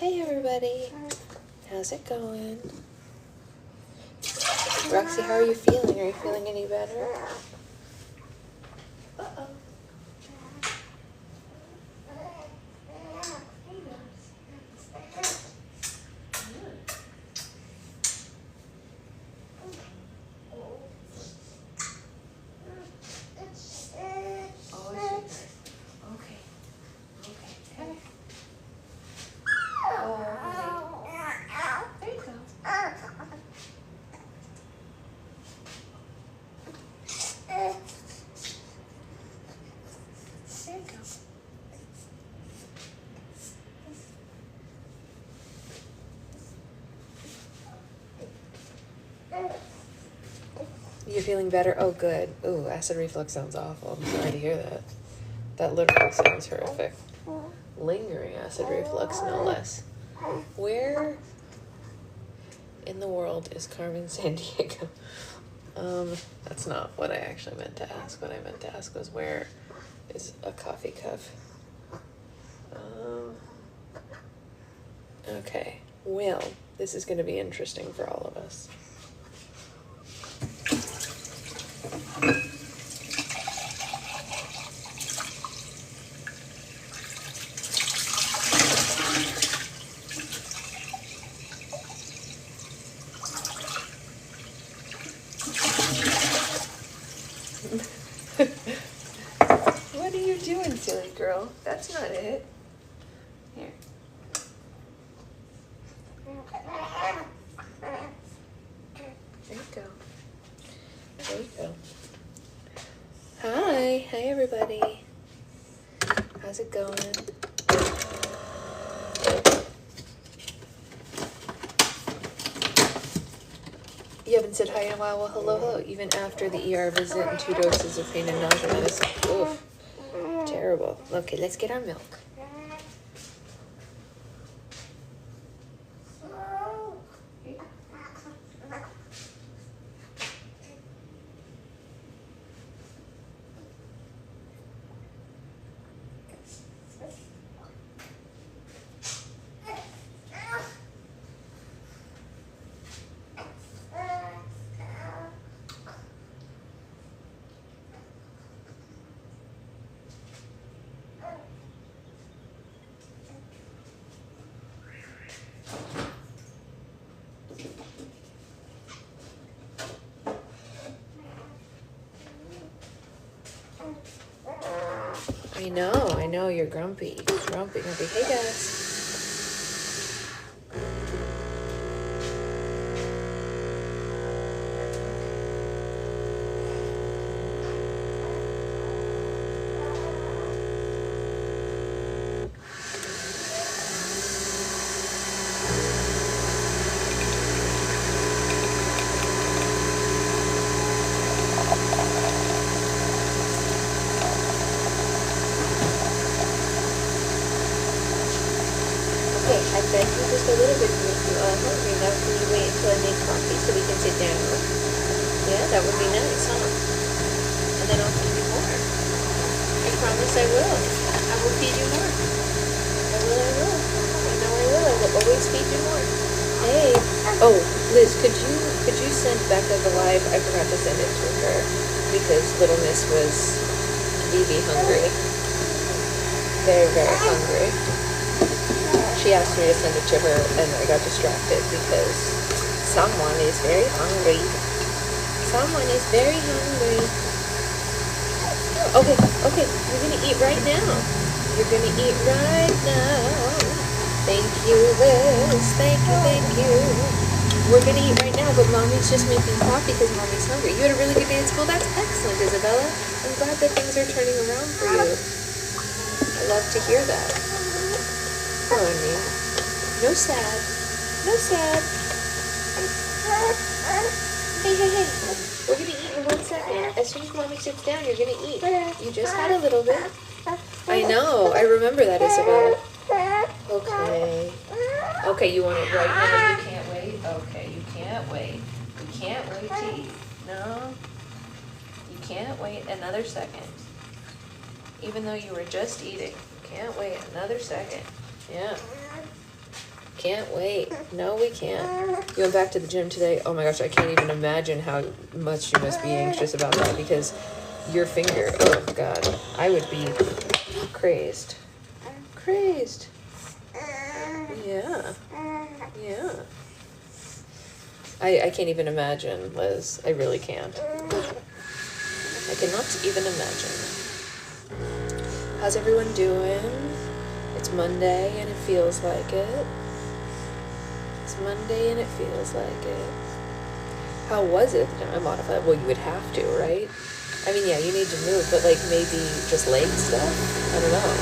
Hey everybody, how's it going? Roxy, how are you feeling? Are you feeling any better? Uh-oh. You feeling better? Oh, good. Ooh, acid reflux sounds awful. I'm sorry to hear that. That literally sounds horrific. Lingering acid reflux, no less. Where in the world is Carmen Sandiego? That's not what I actually meant to ask. What I meant to ask was where is a coffee cup? Okay. Well, this is going to be interesting for all of us. What are you doing, silly girl? That's not it. Here. There you go. There you go. Hi. Hi, everybody. How's it going? You haven't said hi in a while. Well, hello, hello. Even after the ER visit and 2 doses of pain and nausea medicine. Oof. Terrible. Okay, let's get our milk. I know, you're grumpy. Grumpy. Hey, guys. Thank you just a little bit to make you all hungry. Now can you wait until I make coffee so we can sit down? Yeah, that would be nice, huh? And then I'll feed you more. I promise I will. I will feed you more. I will. I know I will. I will always feed you more. Hey. Oh, Liz, could you send Becca the live? I forgot to send it to her because little Miss was hungry. Very, very hungry. She asked me to send it to her, and I got distracted because someone is very hungry. Someone is very hungry. Okay, you're gonna eat right now. You're gonna eat right now. Thank you, Liz. Thank you. We're gonna eat right now, but Mommy's just making coffee because Mommy's hungry. You had a really good day at school? That's excellent, Isabella. I'm glad that things are turning around for you. I love to hear that. Honey. No sad. Hey. We're gonna eat in 1 second. As soon as Mommy sits down, you're gonna eat. You just had a little bit. I know. I remember that, Isabella. Okay, you want it right now? You can't wait? Okay, you can't wait. You can't wait to eat. No. You can't wait another second. Even though you were just eating. You can't wait another second. Yeah. Can't wait. No, we can't. You went back to the gym today? Oh my gosh, I can't even imagine how much you must be anxious about that because your finger, oh God, I would be crazed. Crazed. Yeah. Yeah. I can't even imagine, Liz. I really can't. I cannot even imagine. How's everyone doing? It's Monday and it feels like it. It's Monday and it feels like it. How was it? I modified. Well, you would have to, right? I mean, yeah, you need to move, but like maybe just leg stuff? I don't know.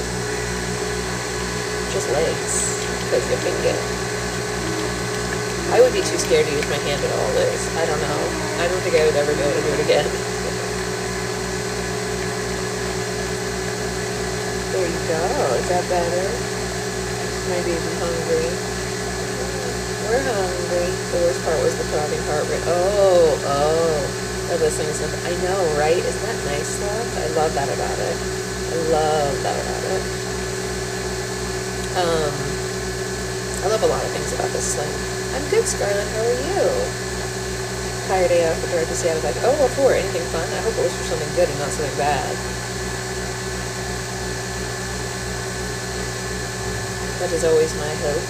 Just legs. Because your finger. I would be too scared to use my hand at all, Liz. I don't know. I don't think I would ever be able to do it again. There you go. Is that better? My baby's hungry. We're hungry. The worst part was the throbbing heart rate. Oh. This thing is nothing. I know, right? Isn't that nice stuff? I love that about it. I love that about it. I love a lot of things about this sling. I'm good, Scarlett. How are you? Tired AF for drive to Seattle back. Oh, what for? Anything fun? I hope it was for something good and not something bad. That is always my hope.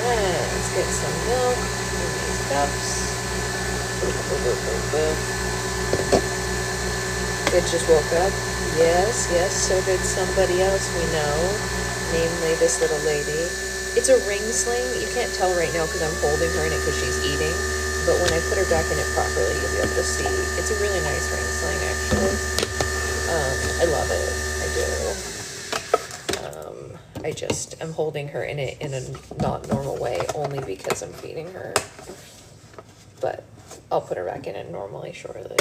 Alright, let's get some milk in these cups. It just woke up. Yes, so did somebody else we know, namely this little lady. It's a ring sling. You can't tell right now because I'm holding her in it because she's eating, but when I put her back in it properly, you'll be able to see. It's a really nice ring sling, actually. I love it. I just am holding her in it in a not normal way, only because I'm feeding her. But I'll put her back in it normally shortly.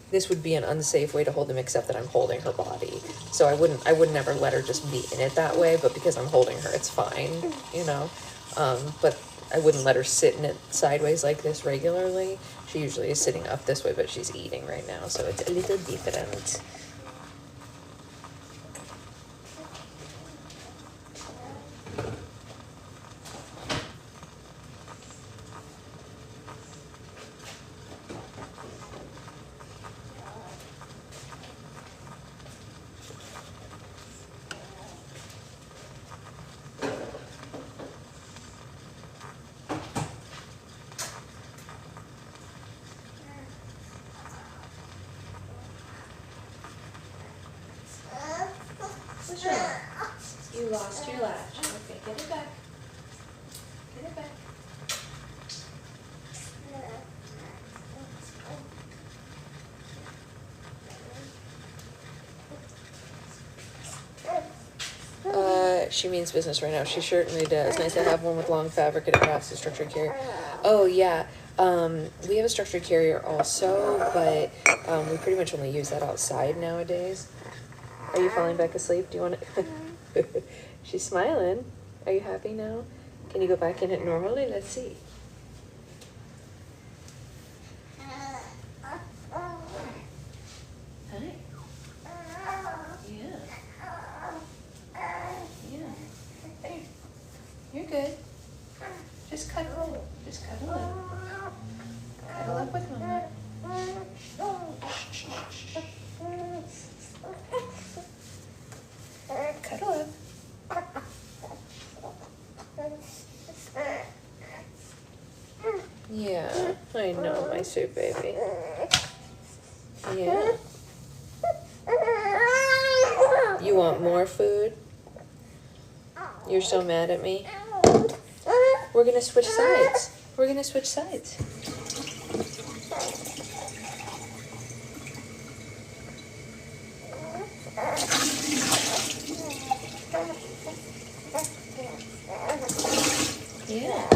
This would be an unsafe way to hold them, except that I'm holding her body. So I would never let her just be in it that way, but because I'm holding her, it's fine, you know. But I wouldn't let her sit in it sideways like this regularly. She usually is sitting up this way, but she's eating right now, so it's a little different. What's wrong? You lost your latch. Okay, get it back. Get it back. She means business right now. She certainly does. Nice to have one with long fabric and it wraps the structured carrier. Oh, yeah. We have a structured carrier also, but we pretty much only use that outside nowadays. Are you falling back asleep? Do you want to? She's smiling. Are you happy now? Can you go back in it normally? Let's see. Hi. Yeah. Yeah. Hey. You're good. Just cuddle. Just cuddle up. Cuddle up with Mama. Cuddle up. Yeah, I know, my sweet baby. Yeah. You want more food? You're so mad at me? We're gonna switch sides. We're gonna switch sides. Yeah.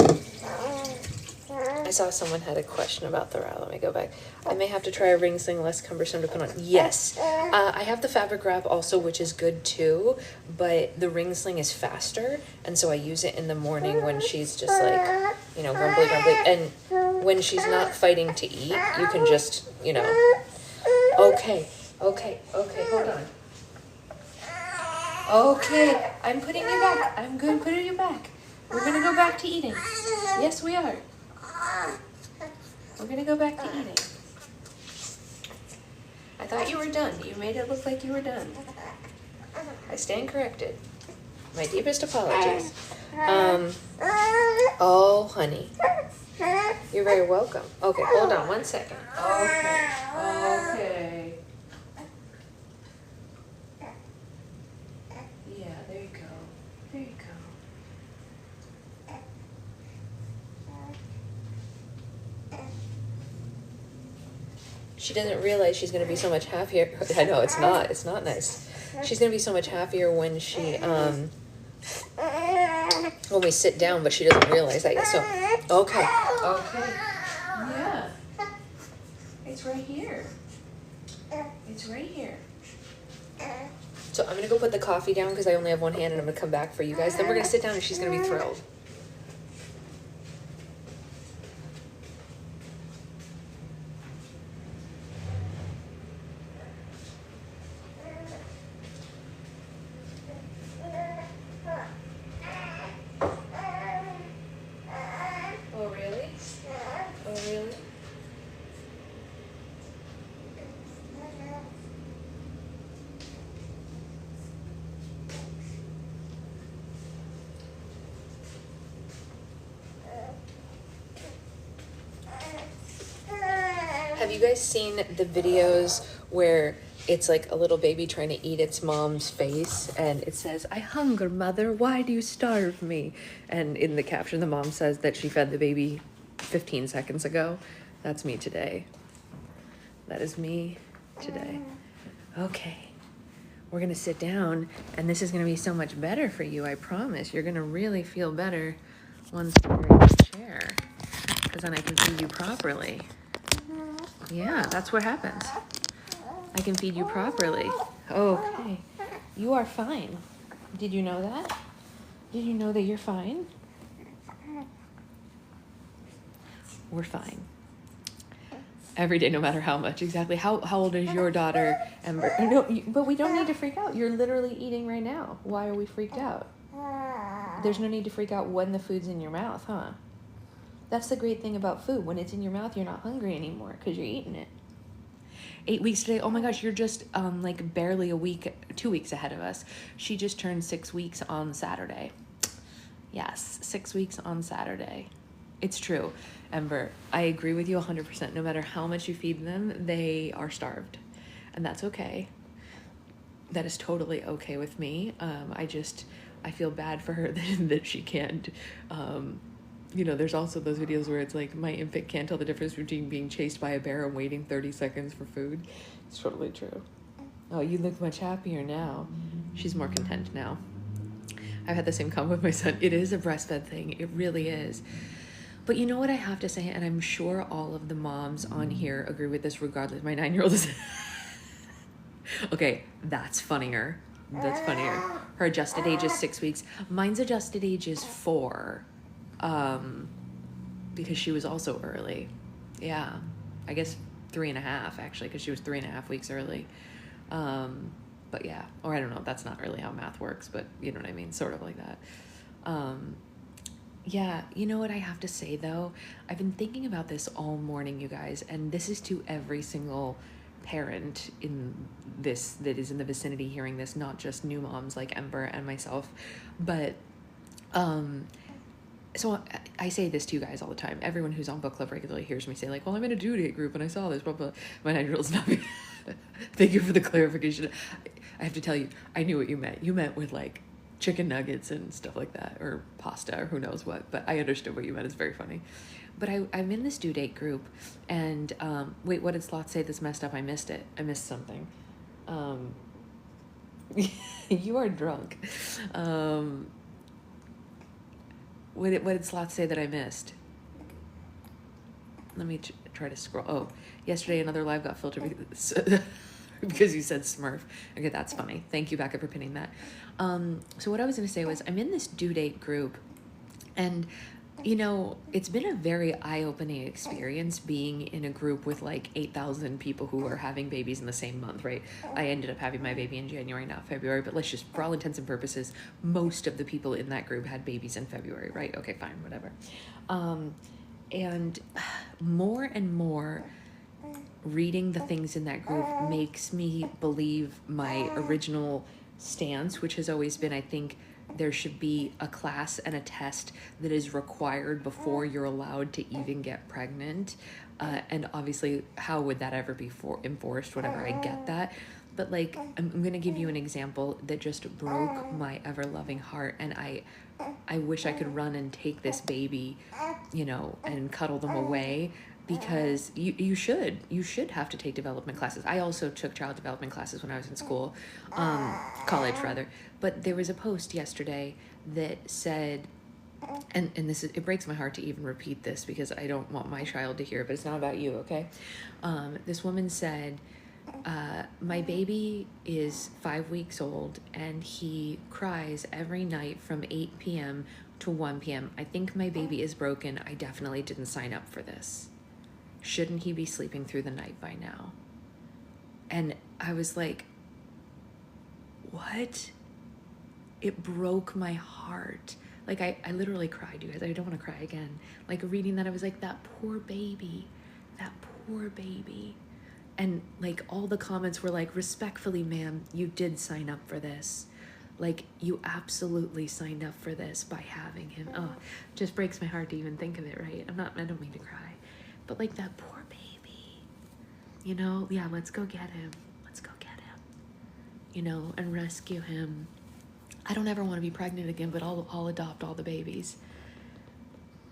I saw someone had a question about the wrap. Let me go back. I may have to try a ring sling, less cumbersome to put on. Yes. I have the fabric wrap also, which is good too, but the ring sling is faster, and so I use it in the morning when she's just like, you know, grumbly. And when she's not fighting to eat, you can just, you know. Okay, hold on. Okay, I'm putting you back. I'm going to put you back. We're going to go back to eating. Yes, we are. We're going to go back to eating. I thought you were done. You made it look like you were done. I stand corrected. My deepest apologies. Oh, honey. You're very welcome. Okay, hold on 1 second. Okay. Okay. Yeah, there you go. There you go. She doesn't realize she's going to be so much happier. I know, it's not nice. She's going to be so much happier when she, when we sit down, but she doesn't realize that yet. So, okay. Okay. Yeah. It's right here. It's right here. So I'm going to go put the coffee down because I only have one hand and I'm going to come back for you guys. Then we're going to sit down and she's going to be thrilled. Oh, really? Oh, really? Have you guys seen the videos where it's like a little baby trying to eat its mom's face and it says, "I hunger, mother, why do you starve me?" And in the caption, the mom says that she fed the baby 15 seconds ago. That's me today. That is me today. Okay, we're gonna sit down and this is gonna be so much better for you, I promise. You're gonna really feel better once you're in the chair, because then I can feed you properly. Yeah, that's what happens. I can feed you properly. Okay. You are fine. Did you know that? Did you know that you're fine? We're fine. Every day, no matter how much. Exactly. How old is your daughter, Ember? No, but we don't need to freak out. You're literally eating right now. Why are we freaked out? There's no need to freak out when the food's in your mouth, huh? That's the great thing about food. When it's in your mouth, you're not hungry anymore because you're eating it. 8 weeks today. Oh my gosh, you're just like barely a week, 2 weeks ahead of us. She just turned 6 weeks on Saturday. Yes, 6 weeks on Saturday. It's true, Ember. I agree with you 100%. No matter how much you feed them, they are starved. And that's okay. That is totally okay with me. I feel bad for her that she can't, you know, there's also those videos where it's like, my infant can't tell the difference between being chased by a bear and waiting 30 seconds for food. It's totally true. Oh, you look much happier now. She's more content now. I've had the same comment with my son. It is a breastfed thing. It really is. But you know what I have to say, and I'm sure all of the moms on here agree with this regardless. My 9-year-old is... Okay, that's funnier. That's funnier. Her adjusted age is 6 weeks. Mine's adjusted age is 4. Because she was also early. Yeah, I guess 3.5 actually, because she was 3.5 weeks early. But yeah, or I don't know, that's not really how math works, but you know what I mean, sort of like that. Yeah, you know what I have to say though? I've been thinking about this all morning, you guys, and this is to every single parent in this, that is in the vicinity hearing this, not just new moms like Ember and myself, but, so I say this to you guys all the time. Everyone who's on book club regularly hears me say like, well, I'm in a due date group and I saw this, blah, blah. My 9-year-old's not. Thank you for the clarification. I have to tell you, I knew what you meant. You meant with like chicken nuggets and stuff like that, or pasta or who knows what, but I understood what you meant. It's very funny. But I'm in this due date group and, wait, what did Sloth say that's messed up? I missed it. I missed something. You are drunk. What did Sloth say that I missed? Let me try to scroll. Oh, yesterday another live got filtered because you said Smurf. Okay, that's funny. Thank you, Becca, for pinning that. So what I was going to say was I'm in this due date group, and You know, it's been a very eye-opening experience being in a group with like 8,000 people who are having babies in the same month, right? I ended up having my baby in January, not February, but let's just, for all intents and purposes, most of the people in that group had babies in February, right? Okay, fine, whatever. And more and more, reading the things in that group makes me believe my original stance, which has always been, I think there should be a class and a test that is required before you're allowed to even get pregnant. And obviously, how would that ever be enforced? Whatever, I get that. But like, I'm going to give you an example that just broke my ever-loving heart. And I wish I could run and take this baby, you know, and cuddle them away, because you should have to take development classes. I also took child development classes when I was in school, college rather. But there was a post yesterday that said, and this is, it breaks my heart to even repeat this because I don't want my child to hear it, but it's not about you, okay? This woman said, my baby is 5 weeks old and he cries every night from 8 p.m. to 1 p.m. I think my baby is broken. I definitely didn't sign up for this. Shouldn't he be sleeping through the night by now? And I was like, what? It broke my heart. Like, I literally cried, you guys. I don't want to cry again. Like, reading that, I was like, that poor baby. That poor baby. And, like, all the comments were like, respectfully, ma'am, you did sign up for this. Like, you absolutely signed up for this by having him. Oh, just breaks my heart to even think of it, right? I don't mean to cry. But, like, that poor baby, you know? Yeah, let's go get him. Let's go get him. You know, and rescue him. I don't ever want to be pregnant again, but I'll adopt all the babies.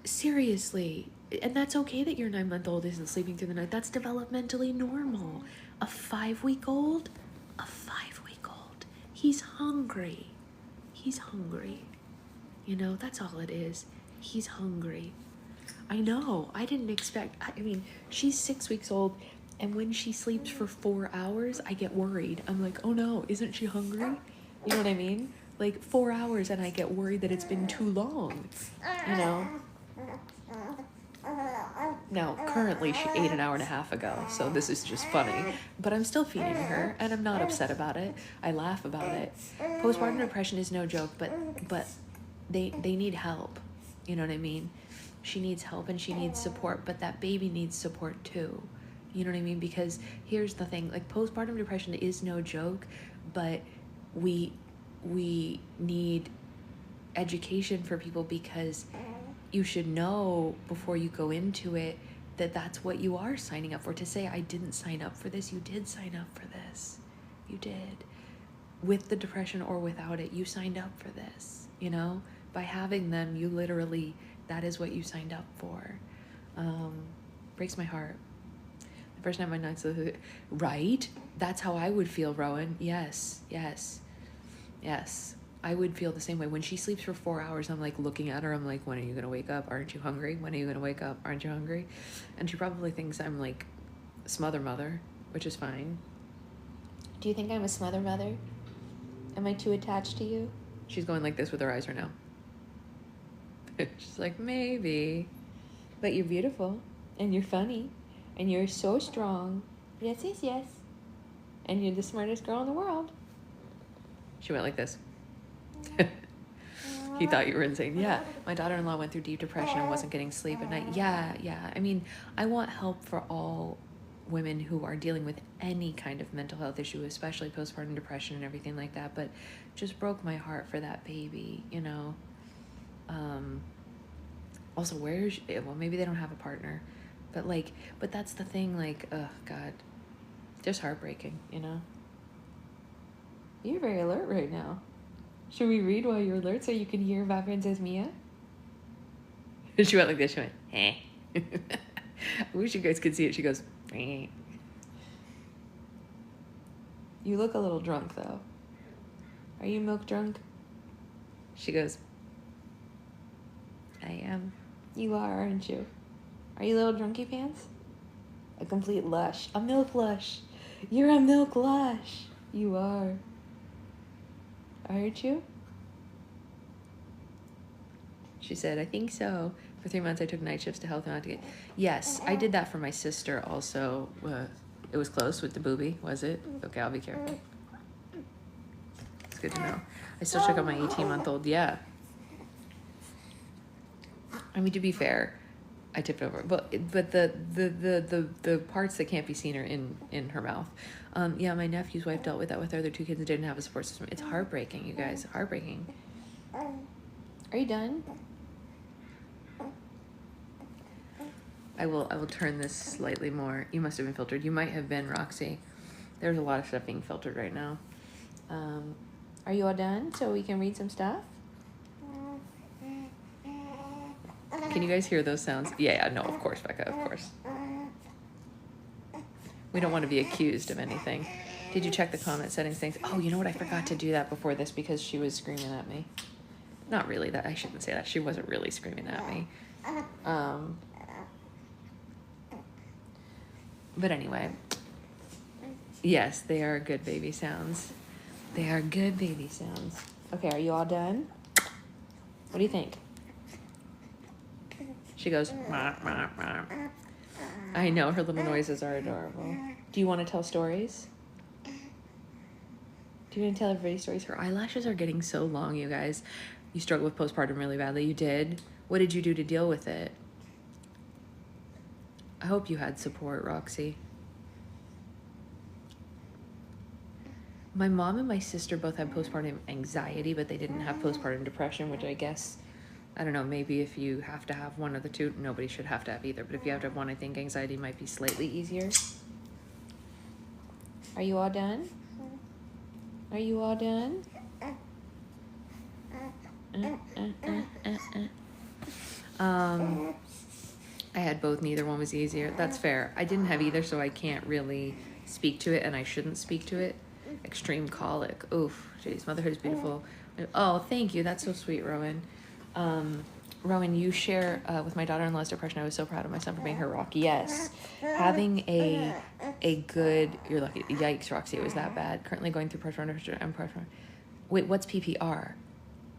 Seriously. And that's okay that your 9-month-old isn't sleeping through the night. That's developmentally normal. A 5-week-old? A 5-week-old. He's hungry. He's hungry. You know, that's all it is. He's hungry. I know. I didn't expect. I mean, she's 6 weeks old, and when she sleeps for 4 hours, I get worried. I'm like, oh no, isn't she hungry? You know what I mean? Like 4 hours, and I get worried that it's been too long. You know? Now, currently, she ate an hour and a half ago, so this is just funny. But I'm still feeding her, and I'm not upset about it. I laugh about it. Postpartum depression is no joke, but they need help. You know what I mean? She needs help and she needs support, but that baby needs support too. You know what I mean? Because here's the thing, like, postpartum depression is no joke, but we need education for people, because you should know before you go into it that that's what you are signing up for. To say, I didn't sign up for this, you did sign up for this. You did. With the depression or without it, you signed up for this, you know? By having them, you literally, that is what you signed up for. Breaks my heart. The first night my nights, right? That's how I would feel, Rowan. Yes. I would feel the same way. When she sleeps for 4 hours, I'm like looking at her, I'm like, when are you gonna wake up? Aren't you hungry? When are you gonna wake up? Aren't you hungry? And she probably thinks I'm like smother mother, which is fine. Do you think I'm a smother mother? Am I too attached to you? She's going like this with her eyes right now. She's like, maybe. But you're beautiful, and you're funny, and you're so strong. Yes. And you're the smartest girl in the world. She went like this. He thought you were insane. Yeah, my daughter-in-law went through deep depression and wasn't getting sleep at night. Yeah. I mean, I want help for all women who are dealing with any kind of mental health issue, especially postpartum depression and everything like that, but just broke my heart for that baby, you know? Also, well, maybe they don't have a partner, but that's the thing, like, oh God, just heartbreaking, you know? You're very alert right now. Should we read while you're alert so you can hear about Princess Mia? She went like this, she went, eh. I wish you guys could see it. She goes, eh. You look a little drunk, though. Are you milk drunk? She goes, I am. You are, aren't you? Are you little drunky pants? A complete lush. A milk lush. You're a milk lush. You are. Aren't you? She said, I think so. For 3 months, I took night shifts to help him out to get. Yes, I did that for my sister also. It was close with the boobie, was it? Okay, I'll be careful. It's good to know. I still check on my 18-month-old. Yeah. I mean, to be fair, I tipped over, but the parts that can't be seen are in her mouth. Yeah, my nephew's wife dealt with that with her other two kids and didn't have a support system. It's heartbreaking, you guys. Heartbreaking. Are you done? I will turn this slightly more. You must have been filtered. You might have been, Roxy. There's a lot of stuff being filtered right now. Are you all done so we can read some stuff? Can you guys hear those sounds? Yeah, no, of course, Becca, of course. We don't want to be accused of anything. Did you check the comment settings things? Oh, you know what? I forgot to do that before this because she was screaming at me. Not really. That I shouldn't say that. She wasn't really screaming at me. But anyway, yes, they are good baby sounds. They are good baby sounds. Okay, are you all done? What do you think? She goes, "Mah, mah, mah." I know, her little noises are adorable. Do you want to tell stories? Do you want to tell everybody stories? Her eyelashes are getting so long, you guys. You struggle with postpartum really badly. You did? What did you do to deal with it? I hope you had support, Roxy. My mom and my sister both had postpartum anxiety, but they didn't have postpartum depression, which I guess, I don't know, maybe if you have to have one of the two, nobody should have to have either, but if you have to have one, I think anxiety might be slightly easier. Are you all done? Are you all done? I had both, neither one was easier. That's fair. I didn't have either, so I can't really speak to it, and I shouldn't speak to it. Extreme colic. Oof, jeez, motherhood is beautiful. Oh, thank you. That's so sweet, Rowan. Rowan, you share with my daughter-in-law's depression. I was so proud of my son for being her rock. Yes, having a good. You're lucky. Yikes, Roxy, it was that bad. Currently going through postpartum. Wait, what's PPR?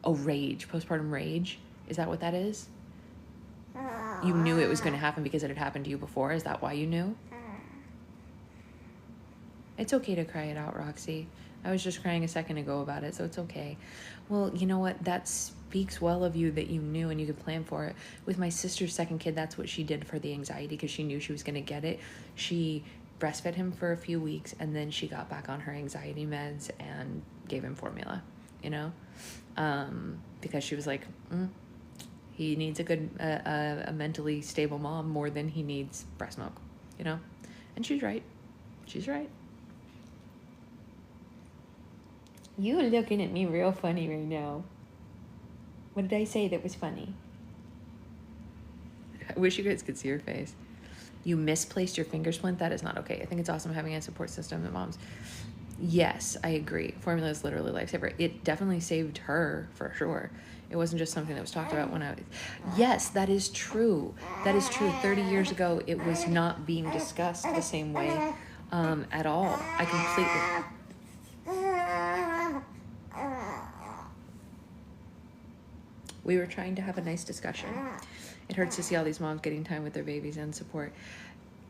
Oh, rage, postpartum rage. Is that what that is? You knew it was going to happen because it had happened to you before. Is that why you knew? It's okay to cry it out, Roxy. I was just crying a second ago about it, so it's okay. Well, you know what? That speaks well of you that you knew and you could plan for it. With my sister's second kid, that's what she did for the anxiety because she knew she was going to get it. She breastfed him for a few weeks and then she got back on her anxiety meds and gave him formula, you know? Because she was like, he needs a good, a mentally stable mom more than he needs breast milk, you know? And she's right. She's right. You looking at me real funny right now. What did I say that was funny? I wish you guys could see her face. You misplaced your finger splint? That is not okay. I think it's awesome having a support system that moms. Yes, I agree. Formula is literally a lifesaver. It definitely saved her for sure. It wasn't just something that was talked about when I was... Yes, that is true. That is true. 30 years ago, it was not being discussed the same way at all. I completely... We were trying to have a nice discussion. It hurts to see all these moms getting time with their babies and support.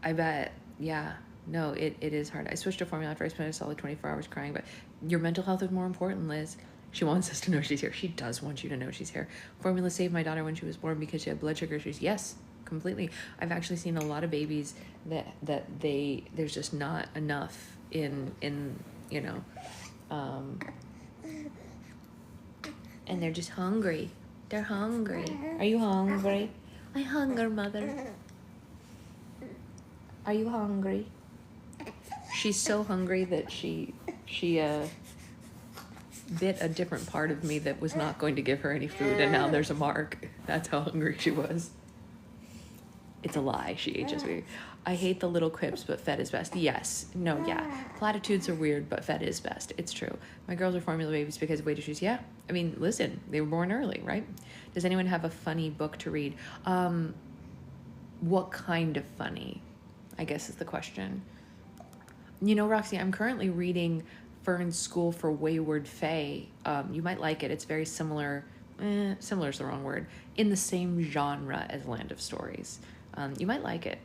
I bet, yeah. No, it is hard. I switched to formula after I spent a solid 24 hours crying, but your mental health is more important, Liz. She wants us to know she's here. She does want you to know she's here. Formula saved my daughter when she was born because she had blood sugar issues. Yes, completely. I've actually seen a lot of babies that there's just not enough in you know, and they're just hungry. They're hungry. Are you hungry? I hunger, mother. Are you hungry? She's so hungry that she bit a different part of me that was not going to give her any food, and now there's a mark. That's how hungry she was. It's a lie. She ate just weird. I hate the little quips, but fed is best. Yes. No, yeah. Platitudes are weird, but fed is best. It's true. My girls are formula babies because of weight issues. Yeah. I mean, listen, they were born early, right? Does anyone have a funny book to read? What kind of funny, I guess is the question. You know, Roxy, I'm currently reading Fern's School for Wayward Fae. You might like it. It's very similar similar is the wrong word, in the same genre as Land of Stories. You might like it.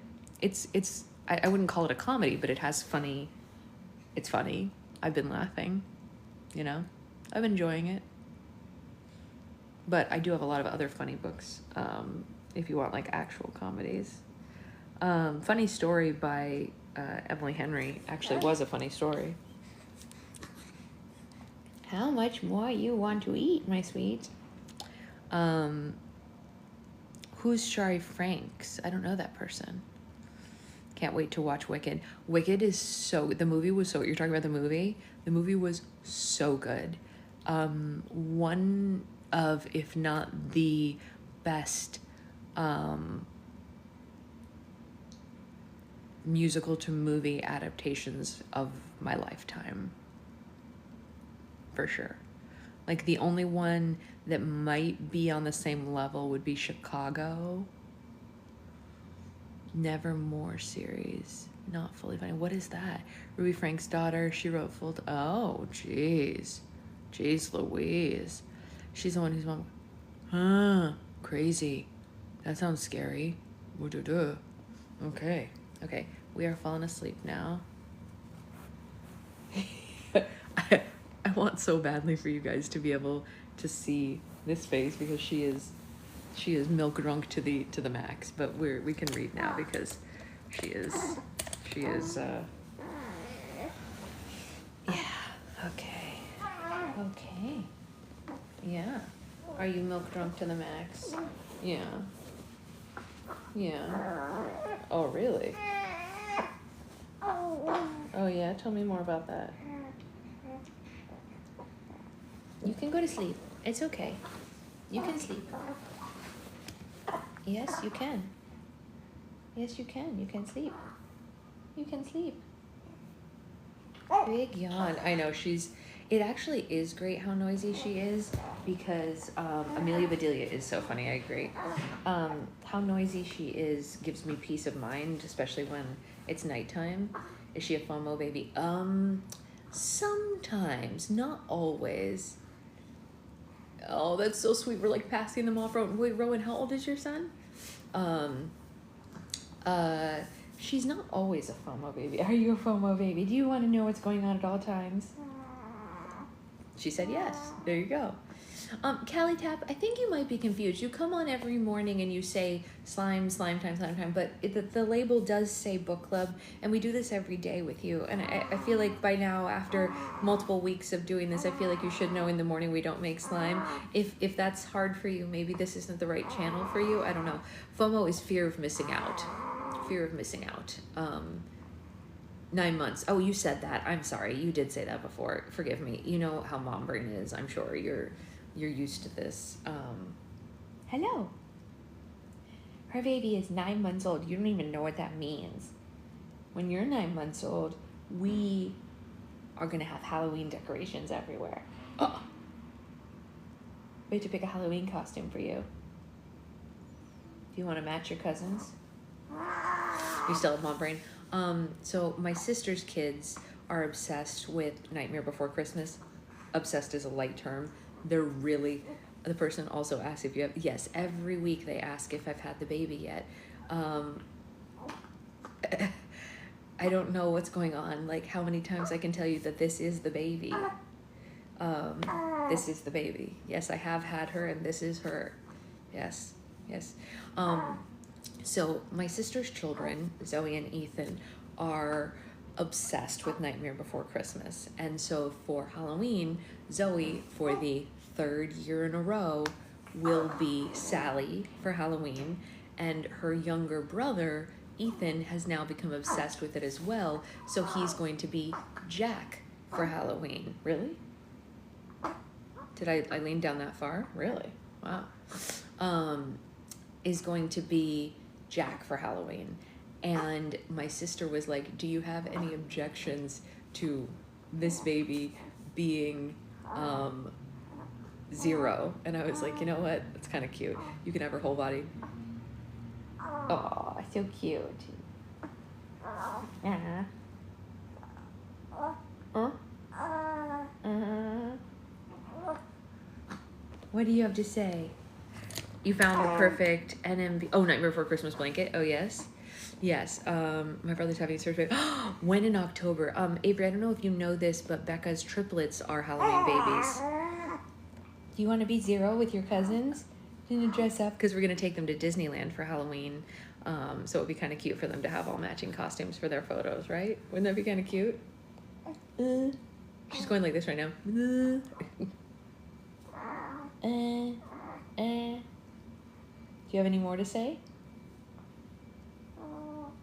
I wouldn't call it a comedy, but it's funny. I've been laughing, I'm enjoying it. But I do have a lot of other funny books, if you want like actual comedies. Funny Story by Emily Henry actually was a funny story. How much more you want to eat, my sweet? Who's Shari Franks? I don't know that person. Can't wait to watch Wicked. Wicked is the movie was you're talking about the movie? The movie was so good. One of, if not the best, musical to movie adaptations of my lifetime. For sure. Like the only one that might be on the same level would be Chicago. Nevermore series. Not fully funny. What is that? Ruby Frank's daughter. She wrote oh, jeez. Jeez Louise. She's the one who's mom. Crazy. That sounds scary. Okay. Okay. We are falling asleep now. I want so badly for you guys to be able to see this face because she is milk drunk to the max, but we can read now because she is yeah, okay, yeah. Are you milk drunk to the max? Yeah. Oh, really? Oh yeah, tell me more about that. You can go to sleep. It's okay. You can sleep. Yes, you can. Yes, you can. You can sleep. You can sleep. Big yawn. I know, it actually is great how noisy she is because Amelia Bedelia is so funny, I agree. How noisy she is gives me peace of mind, especially when it's nighttime. Is she a FOMO baby? Sometimes, not always. Oh, that's so sweet. We're like passing them off. Wait, Rowan, how old is your son? She's not always a FOMO baby. Are you a FOMO baby? Do you want to know what's going on at all times? She said yes. There you go. Callie Tap, I think you might be confused. You come on every morning and you say slime time, but the label does say book club, and we do this every day with you. And I feel like by now, after multiple weeks of doing this, I feel like you should know in the morning we don't make slime. If that's hard for you, maybe this isn't the right channel for you. I don't know. FOMO is fear of missing out. 9 months. Oh, you said that. I'm sorry. You did say that before. Forgive me. You know how mom brain is. I'm sure you're used to this. Hello. Her baby is 9 months old. You don't even know what that means. When you're 9 months old, we are going to have Halloween decorations everywhere. Oh. We have to pick a Halloween costume for you. Do you want to match your cousins? You still have mom brain? So my sister's kids are obsessed with Nightmare Before Christmas. Obsessed is a light term. They're really, the person also asks if you have, yes, every week they ask if I've had the baby yet. I don't know what's going on, like how many times I can tell you that this is the baby. This is the baby. Yes, I have had her and this is her. Yes. So my sister's children, Zoe and Ethan, are obsessed with Nightmare Before Christmas. And so for Halloween, Zoe, for the 3rd year in a row, will be Sally for Halloween. And her younger brother, Ethan, has now become obsessed with it as well. So he's going to be Jack for Halloween. Really? Did I lean down that far? Really? Wow. Is going to be Jack for Halloween. And my sister was like, do you have any objections to this baby being 0? And I was like, you know what? That's kind of cute. You can have her whole body. Oh, so cute. Uh-huh. What do you have to say? You found the perfect NMB. Oh, Nightmare Before Christmas blanket. Oh, yes. Yes. My brother's having surgery. When in October? Avery, I don't know if you know this, but Becca's triplets are Halloween babies. Do you want to be Zero with your cousins? Do you want to dress up? Because we're going to take them to Disneyland for Halloween. So it would be kind of cute for them to have all matching costumes for their photos, right? Wouldn't that be kind of cute? She's going like this right now. Do you have any more to say?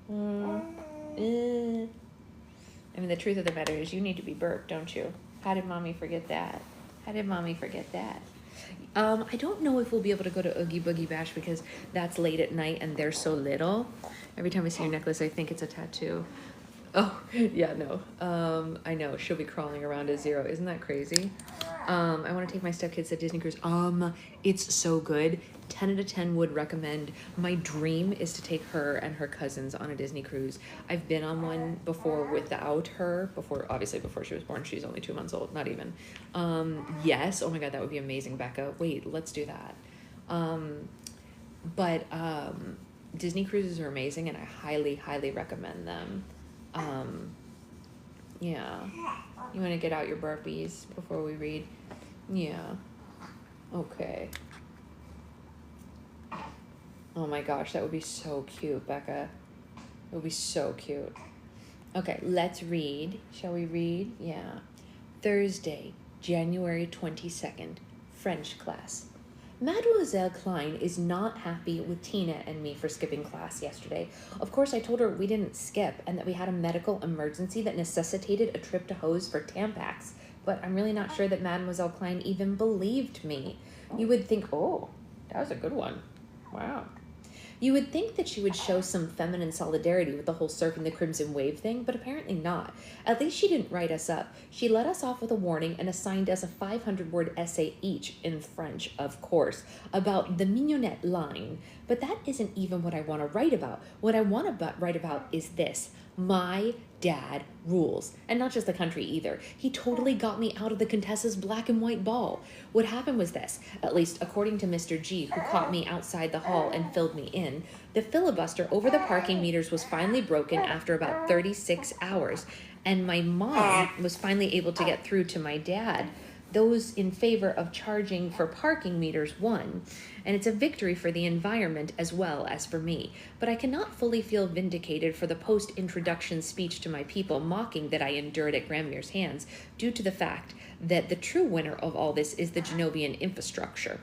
I mean, the truth of the matter is you need to be burped, don't you? How did mommy forget that? How did mommy forget that? I don't know if we'll be able to go to Oogie Boogie Bash because that's late at night and they're so little. Every time I see your necklace, I think it's a tattoo. Oh, yeah, no. I know. She'll be crawling around as Zero. Isn't that crazy? I want to take my stepkids to Disney Cruise. It's so good. 10 out of 10 would recommend. My dream is to take her and her cousins on a Disney cruise. I've been on one before without her, obviously before she was born. She's only 2 months old, not even. Yes. Oh my God, that would be amazing, Becca. Wait, let's do that. But Disney cruises are amazing and I highly, highly recommend them. Yeah. You want to get out your burpees before we read? Yeah. Okay. Oh my gosh, that would be so cute, Becca. It would be so cute. Okay, let's read. Shall we read? Yeah. Thursday, January 22nd, French class. Mademoiselle Klein is not happy with Tina and me for skipping class yesterday. Of course, I told her we didn't skip and that we had a medical emergency that necessitated a trip to Hose for Tampax, but I'm really not sure that Mademoiselle Klein even believed me. You would think, oh, that was a good one. Wow. You would think that she would show some feminine solidarity with the whole surfing the Crimson Wave thing, but apparently not. At least she didn't write us up. She let us off with a warning and assigned us a 500-word essay each, in French, of course, about the mignonette line. But that isn't even what I want to write about. What I want to write about is this. My dad rules. And not just the country either. He totally got me out of the Contessa's black and white ball. What happened was this, at least according to Mr. G, who caught me outside the hall and filled me in. The filibuster over the parking meters was finally broken after about 36 hours. And my mom was finally able to get through to my dad. Those in favor of charging for parking meters won, and it's a victory for the environment as well as for me. But I cannot fully feel vindicated for the post-introduction speech to my people mocking that I endured at Granmere's hands due to the fact that the true winner of all this is the Genovian infrastructure.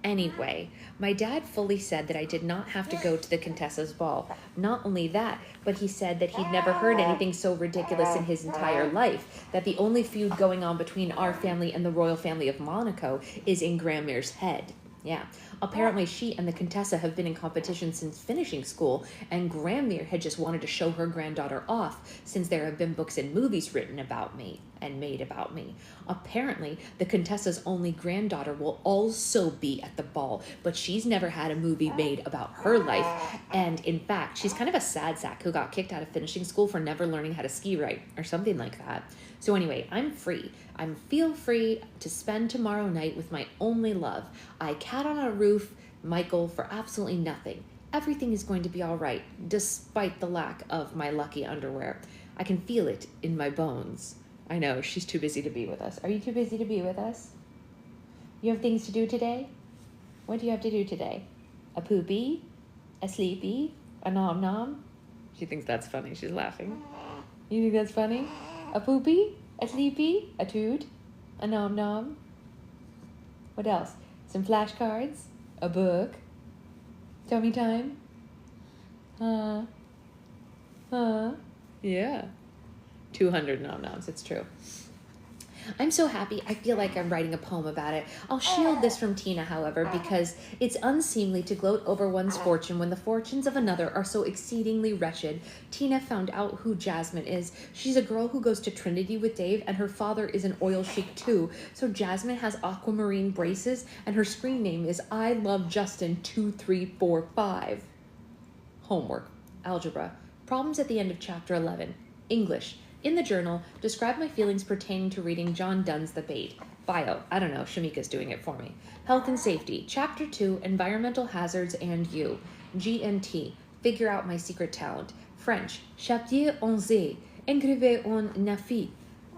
Anyway, my dad fully said that I did not have to go to the Contessa's ball. Not only that, but he said that he'd never heard anything so ridiculous in his entire life, that the only feud going on between our family and the royal family of Monaco is in Granmere's head. Yeah, apparently she and the Contessa have been in competition since finishing school, and Granmere had just wanted to show her granddaughter off, since there have been books and movies written about me and made about me. Apparently, the Contessa's only granddaughter will also be at the ball, but she's never had a movie made about her life, and in fact, she's kind of a sad sack who got kicked out of finishing school for never learning how to ski right, or something like that. So anyway, I'm free. I feel free to spend tomorrow night with my only love. I cat on a roof, Michael, for absolutely nothing. Everything is going to be all right, despite the lack of my lucky underwear. I can feel it in my bones. I know, she's too busy to be with us. Are you too busy to be with us? You have things to do today? What do you have to do today? A poopy? A sleepy? A nom-nom? She thinks that's funny. She's laughing. You think that's funny? A poopy? A sleepy? A toot? A nom-nom? What else? Some flashcards? A book? Tummy time? Yeah. 200 nom-noms, it's true. I'm so happy. I feel like I'm writing a poem about it. I'll shield this from Tina, however, because it's unseemly to gloat over one's fortune when the fortunes of another are so exceedingly wretched. Tina found out who Jasmine is. She's a girl who goes to Trinity with Dave, and her father is an oil sheik too. So Jasmine has aquamarine braces, and her screen name is I Love Justin 2345. Homework. Algebra. Problems at the end of chapter 11. English. In the journal, describe my feelings pertaining to reading John Donne's The Bait. Bio, I don't know, Shamika's doing it for me. Health and safety, chapter 2, environmental hazards and you. GMT, figure out my secret talent. French, chapitre 11, écrivez un nafi.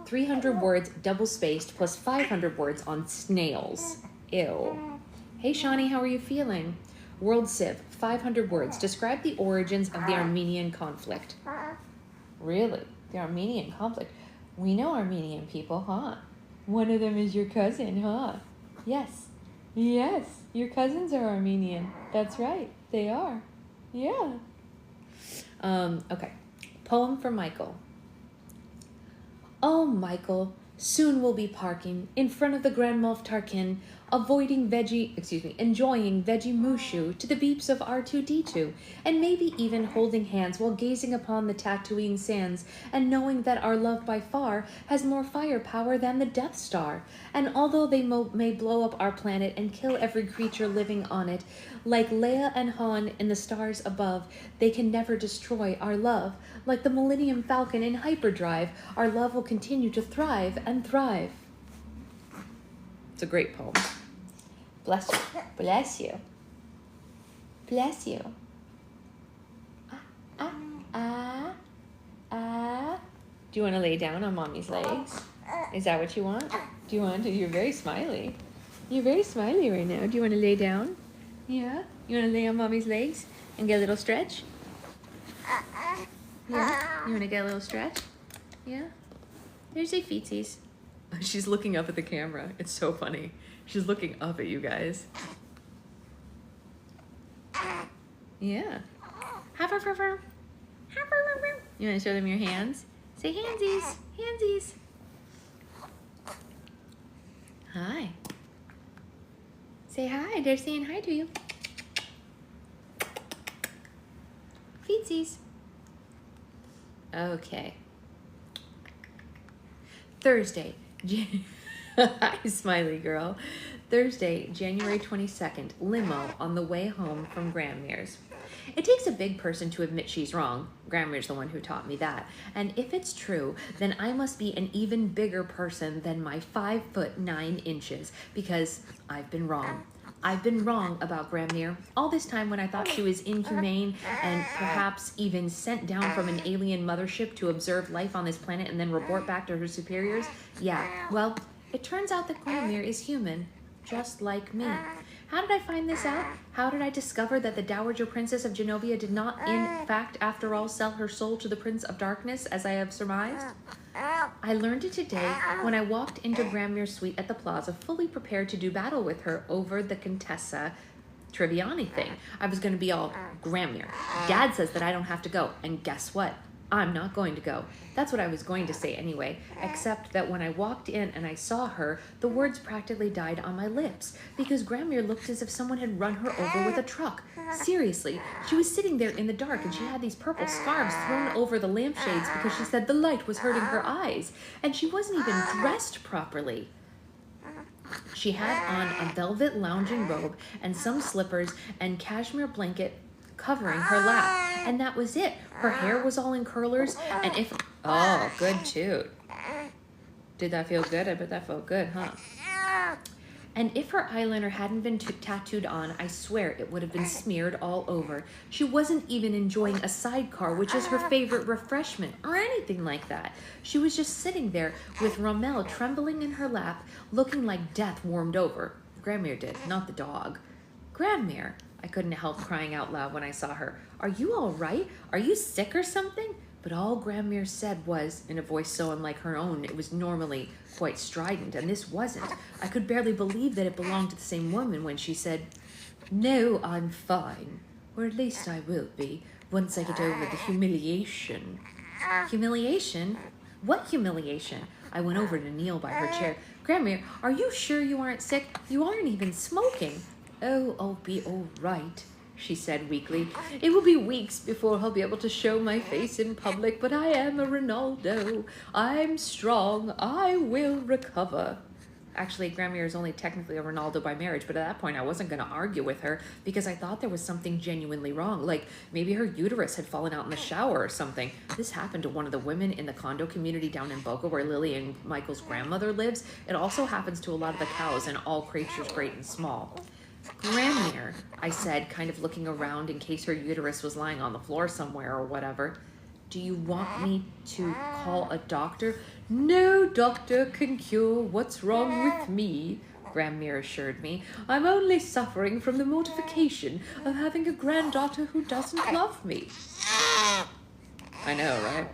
300 words double spaced plus 500 words on snails. Ew. Hey Shani, how are you feeling? World Civ, 500 words. Describe the origins of the Armenian conflict. Really? The Armenian conflict? We know Armenian people, huh? One of them is your cousin, huh? Yes. Yes, your cousins are Armenian. That's right. They are. Yeah. Okay. Poem for Michael. Oh, Michael, soon we'll be parking in front of the Grand Moff Tarkin, enjoying veggie mushu to the beeps of R2-D2, and maybe even holding hands while gazing upon the Tatooine sands and knowing that our love by far has more firepower than the Death Star. And although they may blow up our planet and kill every creature living on it, like Leia and Han in the stars above, they can never destroy our love. Like the Millennium Falcon in hyperdrive, our love will continue to thrive and thrive. It's a great poem. Bless you. Bless you. Bless you. Do you want to lay down on mommy's legs? Is that what you want? Do you want to? You're very smiley. You're very smiley right now. Do you want to lay down? Yeah? You want to lay on mommy's legs and get a little stretch? Yeah? You want to get a little stretch? Yeah? There's your feetsies. She's looking up at the camera. It's so funny. She's looking up at you guys. Yeah. You want to show them your hands? Say handsies. Handsies. Hi. Say hi. They're saying hi to you. Feetsies. Okay. Thursday. Hi, smiley girl. Thursday, January 22nd, limo on the way home from Grandmere's. It takes a big person to admit she's wrong. Grandmere's the one who taught me that. And if it's true, then I must be an even bigger person than my 5'9" because I've been wrong. I've been wrong about Grandmere. All this time when I thought she was inhumane and perhaps even sent down from an alien mothership to observe life on this planet and then report back to her superiors. Yeah, well, it turns out that Grandmere is human, just like me. How did I find this out? How did I discover that the Dowager Princess of Genovia did not, in fact, after all, sell her soul to the Prince of Darkness, as I have surmised? I learned it today when I walked into Grandmere's suite at the Plaza, fully prepared to do battle with her over the Contessa Triviani thing. I was going to be all, Grandmere, Dad says that I don't have to go, and guess what? I'm not going to go. That's what I was going to say anyway, except that when I walked in and I saw her, the words practically died on my lips, because Grandmere looked as if someone had run her over with a truck. Seriously, she was sitting there in the dark and she had these purple scarves thrown over the lampshades because she said the light was hurting her eyes, and she wasn't even dressed properly. She had on a velvet lounging robe and some slippers and cashmere blanket covering her lap, and that was it. Her hair was all in curlers, and if... Oh, good toot. Did that feel good? I bet that felt good, huh? And if her eyeliner hadn't been tattooed on, I swear it would have been smeared all over. She wasn't even enjoying a sidecar, which is her favorite refreshment, or anything like that. She was just sitting there with Rommel trembling in her lap, looking like death warmed over. Grandmere did, not the dog. Grandmere, I couldn't help crying out loud when I saw her. Are you all right? Are you sick or something? But all Grandmere said was, in a voice so unlike her own, it was normally quite strident, and this wasn't. I could barely believe that it belonged to the same woman when she said, "No, I'm fine. Or at least I will be, once I get over the humiliation." Humiliation? What humiliation? I went over to kneel by her chair. Grandmere, are you sure you aren't sick? You aren't even smoking. "Oh, I'll be all right," she said weakly. "It will be weeks before I'll be able to show my face in public, but I am a Ronaldo. I'm strong. I will recover." Actually, Grandmere is only technically a Ronaldo by marriage, but at that point I wasn't going to argue with her because I thought there was something genuinely wrong. Like maybe her uterus had fallen out in the shower or something. This happened to one of the women in the condo community down in Boca where Lily and Michael's grandmother lives. It also happens to a lot of the cows and all creatures great and small. Grandmere, I said, kind of looking around in case her uterus was lying on the floor somewhere or whatever. Do you want me to call a doctor? No doctor can cure what's wrong with me, Grandmere assured me. I'm only suffering from the mortification of having a granddaughter who doesn't love me. I know, right?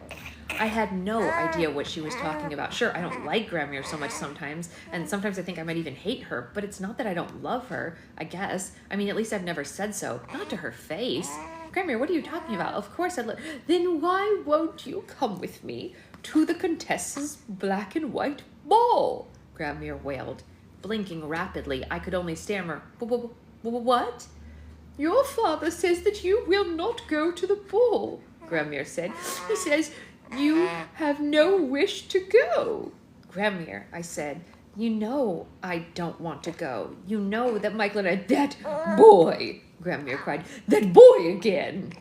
I had no idea what she was talking about. Sure, I don't like Grandmere so much sometimes, and sometimes I think I might even hate her, but it's not that I don't love her, I guess. I mean, at least I've never said so. Not to her face. Grandmere, what are you talking about? Of course I'd Then why won't you come with me to the Countess's black and white ball? Grandmere wailed. Blinking rapidly, I could only stammer, What? Your father says that you will not go to the ball, Grandmere said. He says you have no wish to go. Grandmere, I said, you know I don't want to go. You know that Michael and I... That boy, Grandmere cried. That boy again.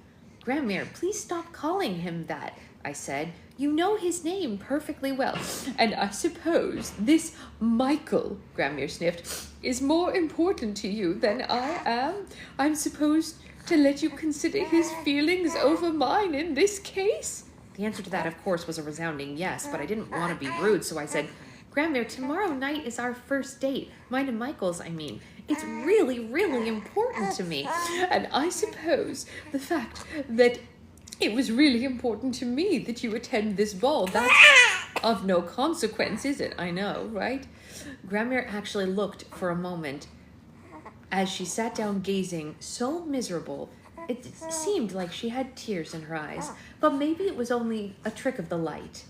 Grandmere, please stop calling him that, I said. You know his name perfectly well. And I suppose this Michael, Grandmere sniffed, is more important to you than I am. I'm supposed to let you consider his feelings over mine in this case? The answer to that, of course, was a resounding yes, but I didn't want to be rude, so I said, Grandmere, tomorrow night is our first date. Mine and Michael's, I mean. It's really, really important to me. And I suppose the fact that it was really important to me that you attend this ball, that's of no consequence, is it? I know, right? Grandmere actually looked for a moment as she sat down gazing so miserable. It seemed like she had tears in her eyes, but maybe it was only a trick of the light.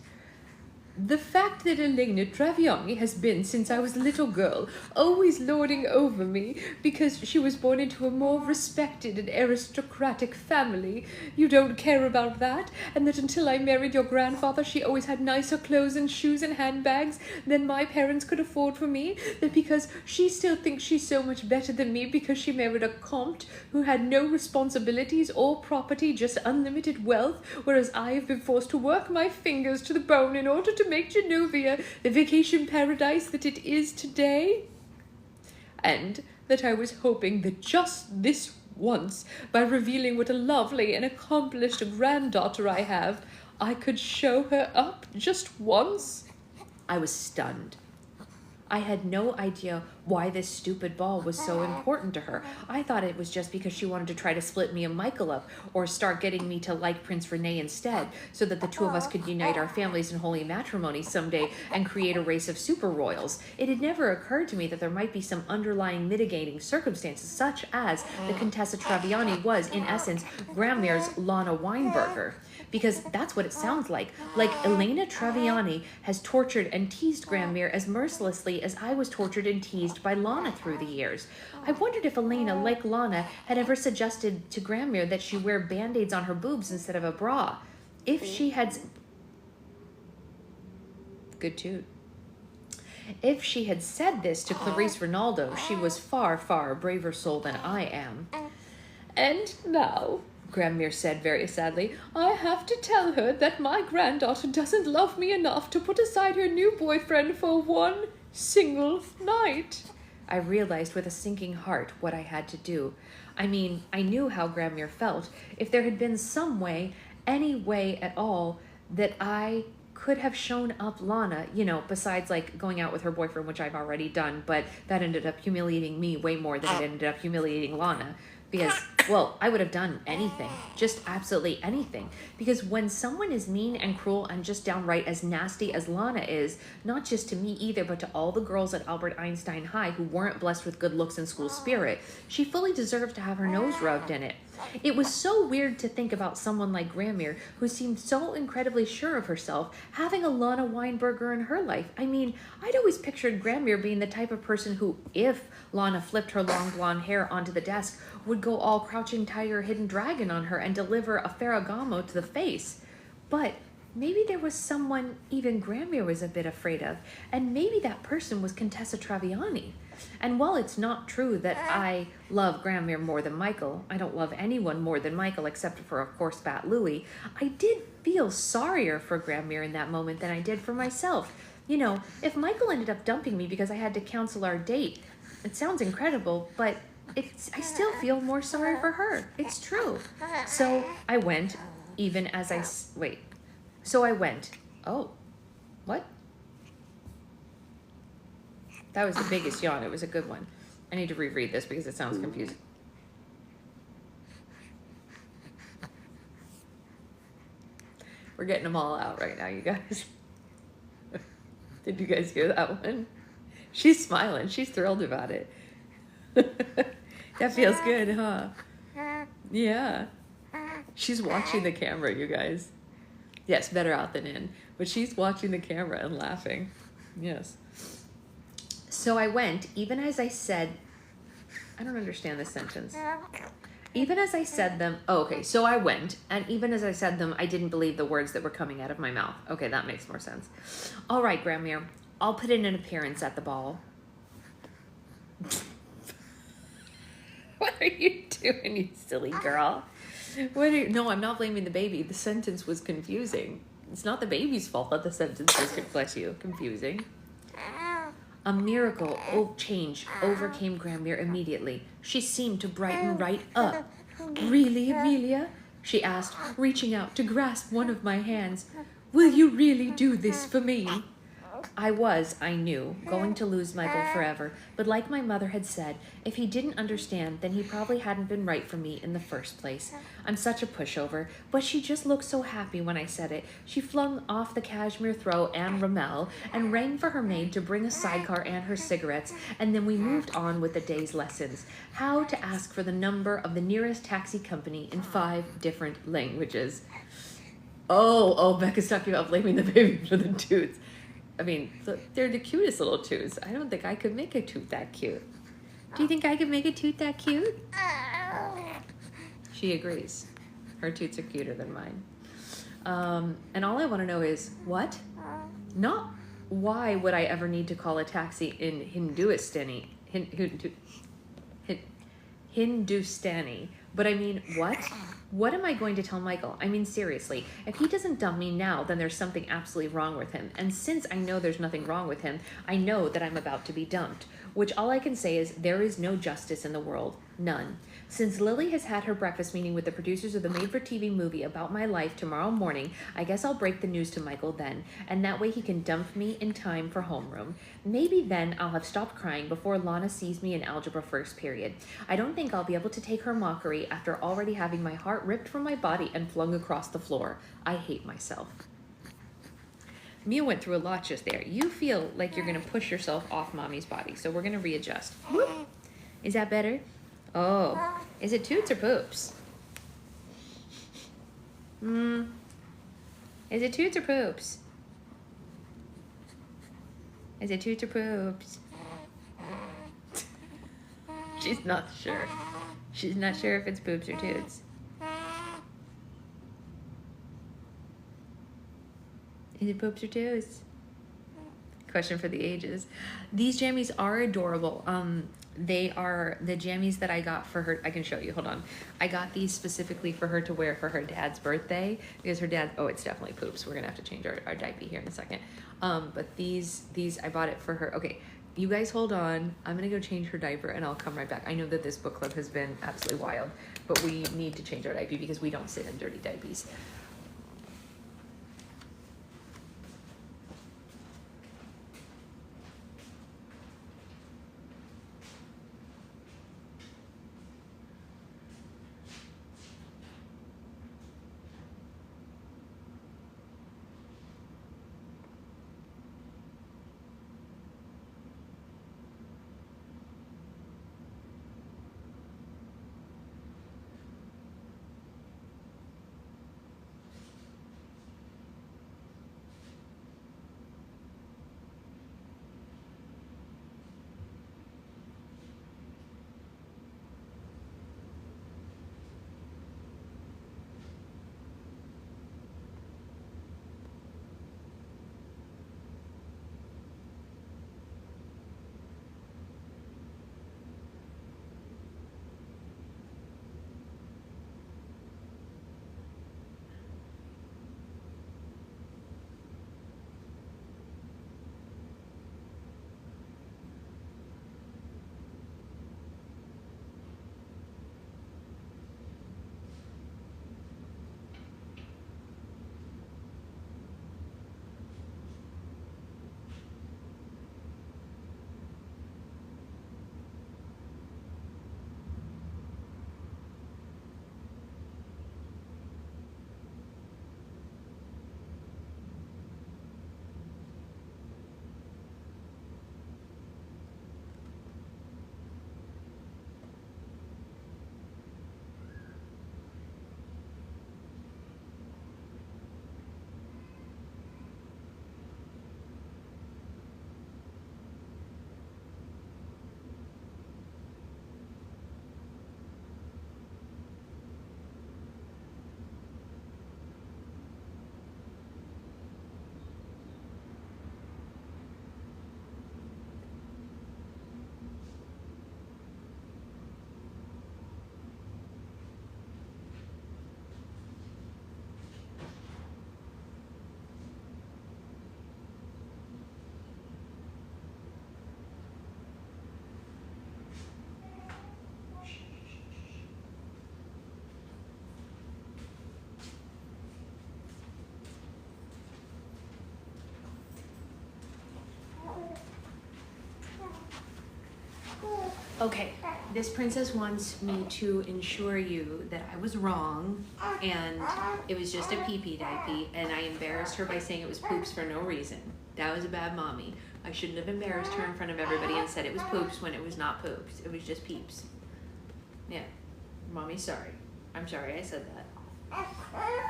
The fact that Elena Traviani has been, since I was a little girl, always lording over me because she was born into a more respected and aristocratic family. You don't care about that? And that until I married your grandfather, she always had nicer clothes and shoes and handbags than my parents could afford for me? That because she still thinks she's so much better than me because she married a comte who had no responsibilities or property, just unlimited wealth, whereas I have been forced to work my fingers to the bone in order to make Genovia the vacation paradise that it is today? And that I was hoping that just this once, by revealing what a lovely and accomplished granddaughter I have, I could show her up just once? I was stunned. I had no idea why this stupid ball was so important to her. I thought it was just because she wanted to try to split me and Michael up, or start getting me to like Prince Rene instead, so that the two of us could unite our families in holy matrimony someday and create a race of super royals. It had never occurred to me that there might be some underlying mitigating circumstances, such as the Contessa Traviani was, in essence, Grandmere's Lana Weinberger. Because that's what it sounds like. Like Elena Traviani has tortured and teased Grandmere as mercilessly as I was tortured and teased by Lana through the years. I wondered if Elena, like Lana, had ever suggested to Grandmere that she wear band-aids on her boobs instead of a bra. If she had... Good toot. If she had said this to Clarice Ronaldo, she was far, far braver soul than I am. And now, Grandmere said very sadly, I have to tell her that my granddaughter doesn't love me enough to put aside her new boyfriend for one single night. I realized with a sinking heart what I had to do. I mean, I knew how Grandmere felt. If there had been some way, any way at all, that I could have shown up Lana, you know, besides like going out with her boyfriend, which I've already done, but that ended up humiliating me way more than it ended up humiliating Lana. Because, well, I would have done anything, just absolutely anything. Because when someone is mean and cruel and just downright as nasty as Lana is, not just to me either, but to all the girls at Albert Einstein High who weren't blessed with good looks and school spirit, she fully deserved to have her nose rubbed in it. It was so weird to think about someone like Grandmere, who seemed so incredibly sure of herself, having a Lana Weinberger in her life. I mean, I'd always pictured Grandmere being the type of person who, if Lana flipped her long blonde hair onto the desk, would go all Crouching Tiger, Hidden Dragon on her and deliver a Ferragamo to the face. But maybe there was someone even Granmere was a bit afraid of, and maybe that person was Contessa Traviani. And while it's not true that I love Granmere more than Michael, I don't love anyone more than Michael except for, of course, Bat Louie, I did feel sorrier for Granmere in that moment than I did for myself. You know, if Michael ended up dumping me because I had to cancel our date, it sounds incredible, but I still feel more sorry for her. It's true. So I went, even as I, wait. So I went, oh, what? That was the biggest yawn. It was a good one. I need to reread this because it sounds confusing. We're getting them all out right now, you guys. Did you guys hear that one? She's smiling. She's thrilled about it. That feels good, huh? Yeah. She's watching the camera, you guys. Yes, better out than in. But she's watching the camera and laughing. Yes. So I went, even as I said, I don't understand this sentence. Even as I said them, oh, okay, so I went, and even as I said them, I didn't believe the words that were coming out of my mouth. Okay, that makes more sense. All right, Granmere, I'll put in an appearance at the ball. What are you doing, you silly girl? No, I'm not blaming the baby. The sentence was confusing. It's not the baby's fault that the sentence was, bless you, confusing. A miracle change overcame Granmere immediately. She seemed to brighten right up. Really, Amelia? She asked, reaching out to grasp one of my hands. Will you really do this for me? I knew, going to lose Michael forever, but like my mother had said, if he didn't understand, then he probably hadn't been right for me in the first place. I'm such a pushover, but she just looked so happy when I said it. She flung off the cashmere throw and Rommel and rang for her maid to bring a sidecar and her cigarettes, and then we moved on with the day's lessons. How to ask for the number of the nearest taxi company in 5 different languages. Oh, Becca's talking about blaming the baby for the toots. I mean, they're the cutest little toots. I don't think I could make a toot that cute. Do you think I could make a toot that cute? She agrees. Her toots are cuter than mine. And all I want to know is, what? Not why would I ever need to call a taxi in Hindustani, but I mean, what? What am I going to tell Michael? I mean, seriously, if he doesn't dump me now, then there's something absolutely wrong with him. And since I know there's nothing wrong with him, I know that I'm about to be dumped. Which all I can say is there is no justice in the world. None. Since Lily has had her breakfast meeting with the producers of the made-for-TV movie about my life tomorrow morning, I guess I'll break the news to Michael then, and that way he can dump me in time for homeroom. Maybe then I'll have stopped crying before Lana sees me in algebra first period. I don't think I'll be able to take her mockery after already having my heart ripped from my body and flung across the floor. I hate myself. Mia went through a lot just there. You feel like you're going to push yourself off mommy's body, so we're going to readjust. Whoop. Is that better? Oh, is it toots or poops? Is it toots or poops? Is it toots or poops? She's not sure. She's not sure if it's poops or toots. Is it poops or toots? Question for the ages. These jammies are adorable. They are the jammies that I got for her. I can show you. Hold on. I got these specifically for her to wear for her dad's birthday because her dad. Oh, it's definitely poops. We're gonna have to change our diaper here in a second. But these I bought it for her. Okay, you guys hold on. I'm gonna go change her diaper and I'll come right back. I know that this book club has been absolutely wild, but we need to change our diaper because we don't sit in dirty diapers. Okay, this princess wants me to ensure you that I was wrong and it was just a pee-pee diaper, and I embarrassed her by saying it was poops for no reason. That was a bad mommy. I shouldn't have embarrassed her in front of everybody and said it was poops when it was not poops. It was just peeps. Yeah, mommy's sorry. I'm sorry I said that.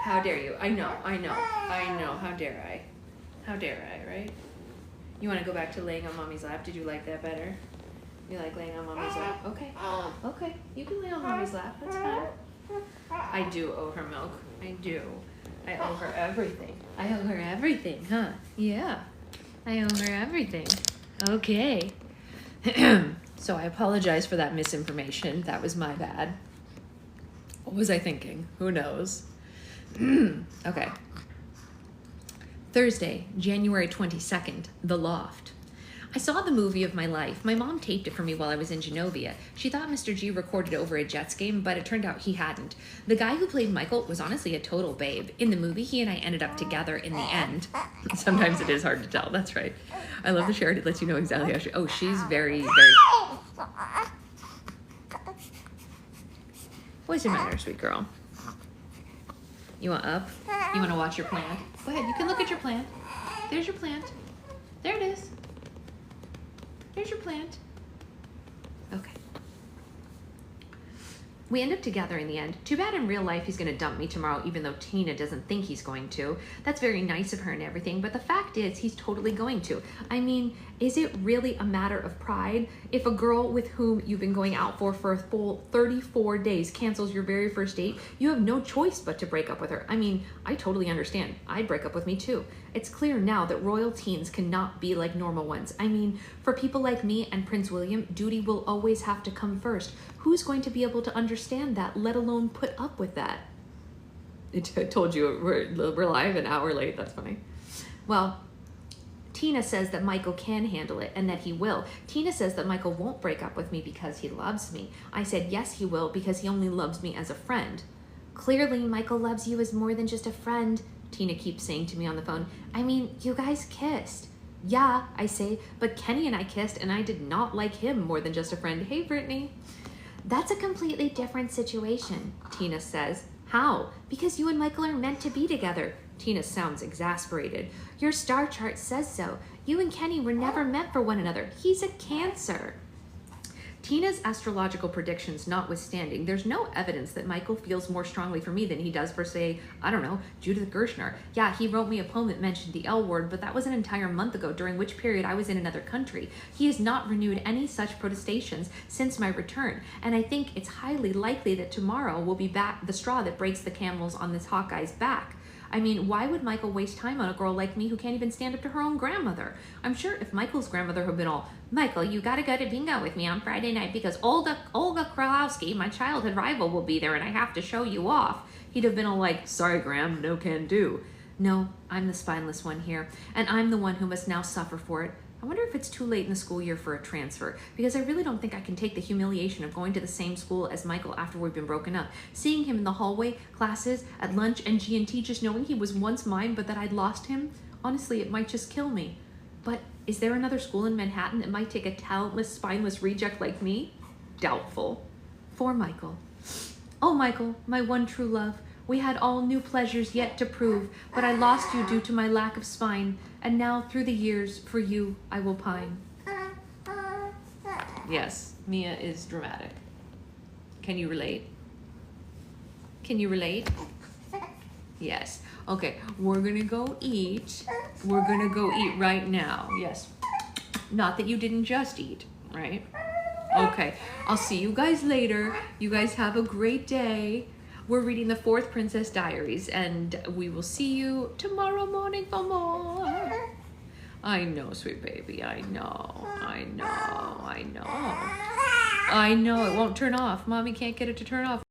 How dare you? I know. How dare I? How dare I, right? You want to go back to laying on mommy's lap? Did you like that better? You like laying on mommy's lap? Okay. Okay. You can lay on mommy's lap. That's fine. I do owe her milk. I do. I owe her everything. I owe her everything, huh? Yeah. I owe her everything. Okay. So I apologize for that misinformation. That was my bad. What was I thinking? Who knows? Okay. Thursday, January 22nd, The Loft. I saw the movie of my life. My mom taped it for me while I was in Genovia. She thought Mr. G recorded over a Jets game, but it turned out he hadn't. The guy who played Michael was honestly a total babe. In the movie, he and I ended up together in the end. Sometimes it is hard to tell. That's right. I love the charity. It lets you know exactly how she... Oh, she's very, very... What's the matter, sweet girl? You want up? You want to watch your plant? Go ahead. You can look at your plant. There's your plant. There it is. There's your plant. Okay. We end up together in the end. Too bad in real life he's going to dump me tomorrow, even though Tina doesn't think he's going to. That's very nice of her and everything, but the fact is he's totally going to. I mean, is it really a matter of pride if a girl with whom you've been going out for a full 34 days cancels your very first date? You have no choice but to break up with her. I mean, I totally understand. I'd break up with me too. It's clear now that royal teens cannot be like normal ones. I mean, for people like me and Prince William, duty will always have to come first. Who's going to be able to understand that, let alone put up with that? I told you we're live an hour late. That's funny. Well, Tina says that Michael can handle it and that he will. Tina says that Michael won't break up with me because he loves me. I said, yes, he will, because he only loves me as a friend. Clearly, Michael loves you as more than just a friend, Tina keeps saying to me on the phone. I mean, you guys kissed. Yeah, I say, but Kenny and I kissed and I did not like him more than just a friend. Hey, Brittany. That's a completely different situation, Tina says. How? Because you and Michael are meant to be together. Tina sounds exasperated. Your star chart says so. You and Kenny were never meant for one another. He's a Cancer. Tina's astrological predictions notwithstanding, there's no evidence that Michael feels more strongly for me than he does for, say, I don't know, Judith Gershner. Yeah, he wrote me a poem that mentioned the L word, but that was an entire month ago, during which period I was in another country. He has not renewed any such protestations since my return, and I think it's highly likely that tomorrow will be back the straw that breaks the camels on this Hawkeye's back. I mean, why would Michael waste time on a girl like me who can't even stand up to her own grandmother? I'm sure if Michael's grandmother had been all, Michael, you gotta go to bingo with me on Friday night because Olga Kralowski, my childhood rival, will be there and I have to show you off. He'd have been all like, sorry, Gram, no can do. No, I'm the spineless one here, and I'm the one who must now suffer for it. I wonder if it's too late in the school year for a transfer, because I really don't think I can take the humiliation of going to the same school as Michael after we've been broken up. Seeing him in the hallway, classes, at lunch, and G&T, just knowing he was once mine but that I'd lost him, honestly, it might just kill me. But is there another school in Manhattan that might take a talentless, spineless reject like me? Doubtful. For Michael. Oh, Michael, my one true love. We had all new pleasures yet to prove, but I lost you due to my lack of spine, and now through the years, for you, I will pine. Yes, Mia is dramatic. Can you relate? Can you relate? Yes. Okay, we're gonna go eat. We're gonna go eat right now. Yes. Not that you didn't just eat, right? Okay, I'll see you guys later. You guys have a great day. We're reading the 4th Princess Diaries, and we will see you tomorrow morning for more. I know, sweet baby. I know. I know. I know. I know. It won't turn off. Mommy can't get it to turn off.